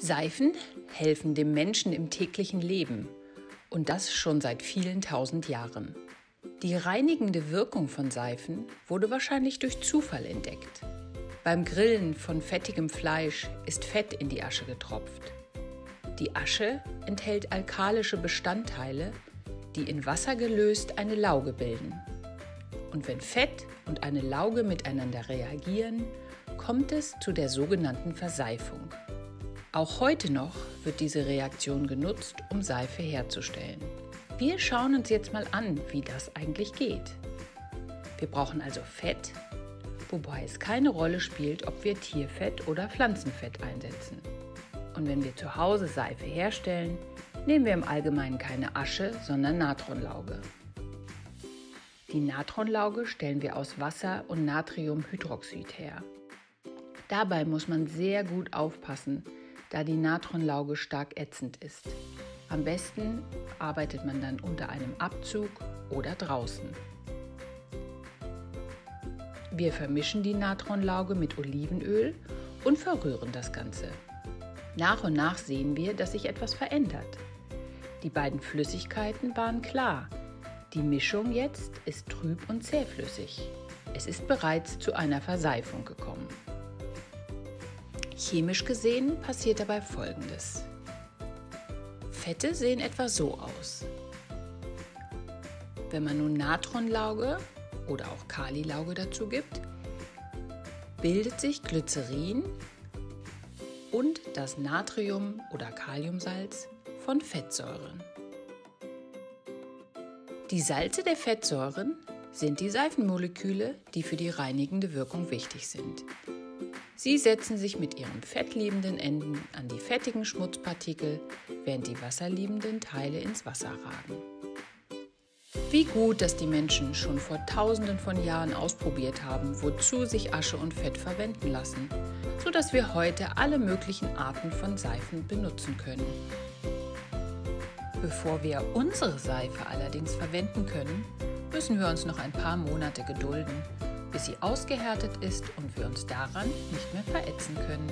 Seifen helfen dem Menschen im täglichen Leben und das schon seit vielen tausend Jahren. Die reinigende Wirkung von Seifen wurde wahrscheinlich durch Zufall entdeckt. Beim Grillen von fettigem Fleisch ist Fett in die Asche getropft. Die Asche enthält alkalische Bestandteile, die in Wasser gelöst eine Lauge bilden. Und wenn Fett und eine Lauge miteinander reagieren, kommt es zu der sogenannten Verseifung. Auch heute noch wird diese Reaktion genutzt, um Seife herzustellen. Wir schauen uns jetzt mal an, wie das eigentlich geht. Wir brauchen also Fett, wobei es keine Rolle spielt, ob wir Tierfett oder Pflanzenfett einsetzen. Und wenn wir zu Hause Seife herstellen, nehmen wir im Allgemeinen keine Asche, sondern Natronlauge. Die Natronlauge stellen wir aus Wasser und Natriumhydroxid her. Dabei muss man sehr gut aufpassen, da die Natronlauge stark ätzend ist. Am besten arbeitet man dann unter einem Abzug oder draußen. Wir vermischen die Natronlauge mit Olivenöl und verrühren das Ganze. Nach und nach sehen wir, dass sich etwas verändert. Die beiden Flüssigkeiten waren klar. Die Mischung jetzt ist trüb und zähflüssig. Es ist bereits zu einer Verseifung gekommen. Chemisch gesehen passiert dabei Folgendes. Fette sehen etwa so aus. Wenn man nun Natronlauge oder auch Kalilauge dazu gibt, bildet sich Glycerin und das Natrium- oder Kaliumsalz von Fettsäuren. Die Salze der Fettsäuren sind die Seifenmoleküle, die für die reinigende Wirkung wichtig sind. Sie setzen sich mit ihren fettliebenden Enden an die fettigen Schmutzpartikel, während die wasserliebenden Teile ins Wasser ragen. Wie gut, dass die Menschen schon vor Tausenden von Jahren ausprobiert haben, wozu sich Asche und Fett verwenden lassen, sodass wir heute alle möglichen Arten von Seifen benutzen können. Bevor wir unsere Seife allerdings verwenden können, müssen wir uns noch ein paar Monate gedulden, bis sie ausgehärtet ist und wir uns daran nicht mehr verätzen können.